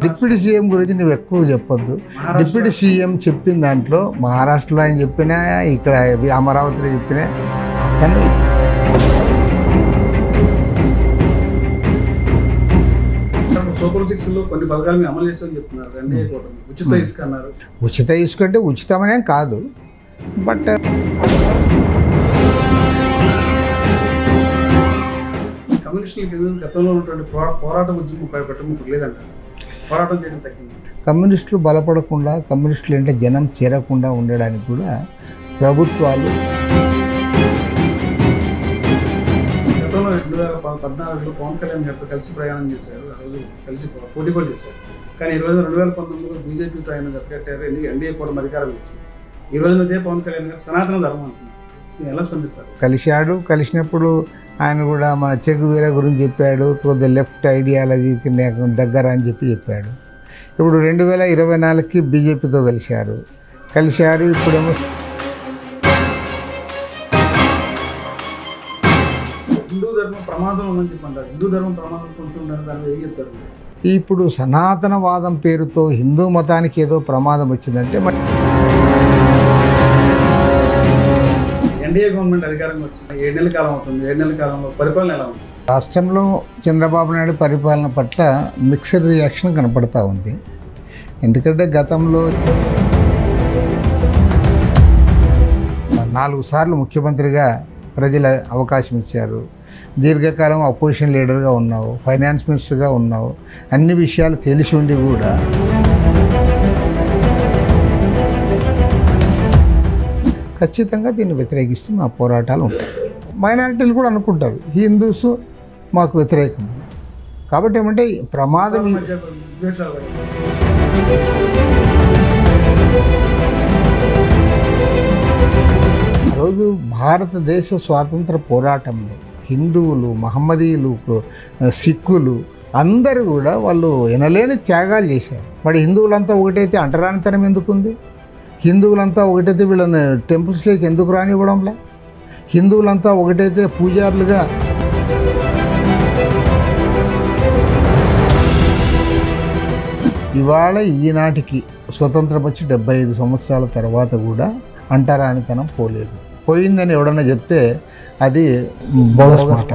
Deputy CM గురించి నువ్వు ఎక్కువ చెప్పొద్దు. డిప్యూటీ సీఎం చెప్పిన దాంట్లో మహారాష్ట్రలో ఆయన చెప్పినా, ఇక్కడ అమరావతిలో చెప్పినా కానీ సూపర్ 6 లో కొన్ని పథకాలు మీరు అమలు చేస్తామని చెప్తున్నారు. ఎన్డీఏ కూటమి ఉచిత ఇసుక అన్నారు. ఉచిత ఇసుక అంటే ఉచితమనేం కాదు, బట్ కమ్యూనిస్టులకి గతంలో ఉన్నటువంటి పోరాట ఉద్యమం పెట్టడం లేదంటారు. పోరాటం చేయడం తగ్గింది. కమ్యూనిస్టులు బలపడకుండా, కమ్యూనిస్టులు అంటే జనం చేరకుండా ఉండడానికి కూడా ప్రభుత్వాలు గతంలో 2014లో పవన్ కళ్యాణ్ గారితో కలిసి ప్రయాణం చేశారు. ఆ రోజు కలిసి పోటీ కూడా చేశారు. కానీ ఈ రోజున 2019లో బీజేపీతో ఆయన జతకట్టారు. ఎన్డీఏ కూడా అధికారం వచ్చింది. ఈ రోజున ఇదే పవన్ కళ్యాణ్ గారు సనాతన ధర్మం అంటున్నారు. దీన్ని ఎలా స్పందిస్తారు? కలిసినప్పుడు ఆయన కూడా మన చెగువీర గురించి చెప్పాడు. ద లెఫ్ట్ ఐడియాలజీకి దగ్గర అని చెప్పాడు. ఇప్పుడు 2024కి బీజేపీతో కలిశారు. ఇప్పుడేమో హిందూ ధర్మం ప్రమాదం ఉందని చెప్పంటారు. హిందూ ధర్మం ప్రమాదం పొందుతున్నారు. దాన్ని ఏం చెప్తారు? ఇప్పుడు సనాతనవాదం పేరుతో హిందూ మతానికి ఏదో ప్రమాదం వచ్చిందంటే మరి ఎన్డీఏ గవర్నమెంట్ అధికారంగా వచ్చింది 7 నెలల కాలం అవుతుంది. 7 నెలల కాలంలో పరిపాలన ఎలా ఉంది? రాష్ట్రంలో చంద్రబాబు నాయుడు పరిపాలన పట్ల మిక్స్డ్ రియాక్షన్ కనపడతా ఉంది. ఎందుకంటే గతంలో 4 సార్లు ముఖ్యమంత్రిగా ప్రజల అవకాశం ఇచ్చారు. దీర్ఘకాలం అపోజిషన్ లీడర్గా ఉన్నావు, ఫైనాన్స్ మినిస్టర్గా ఉన్నావు. అన్ని విషయాలు తెలిసి ఉండి కూడా ఖచ్చితంగా దీన్ని వ్యతిరేకిస్తూ మా పోరాటాలు ఉంటాయి. మైనారిటీలు కూడా అనుకుంటారు హిందూస్ మాకు వ్యతిరేకం. కాబట్టి ఏమంటే ప్రమాదం రోజు భారతదేశ స్వాతంత్ర పోరాటంలో హిందువులు, మహమ్మదీయులు, సిక్కులు అందరూ కూడా వాళ్ళు ఎనలేని త్యాగాలు చేశారు. మరి హిందువులంతా ఒకటైతే అంటరానితనం ఎందుకుంది? హిందువులంతా ఒకటైతే వీళ్ళని టెంపుల్స్లోకి ఎందుకు రానివ్వడంలే? హిందువులంతా ఒకటైతే పూజారులుగా ఇవాళ ఈనాటికి స్వతంత్రం వచ్చి 75 సంవత్సరాల తర్వాత కూడా అంటరానితనం పోలేదు. పోయిందని ఎవడన్నా చెప్తే అది బోగస్ మాట.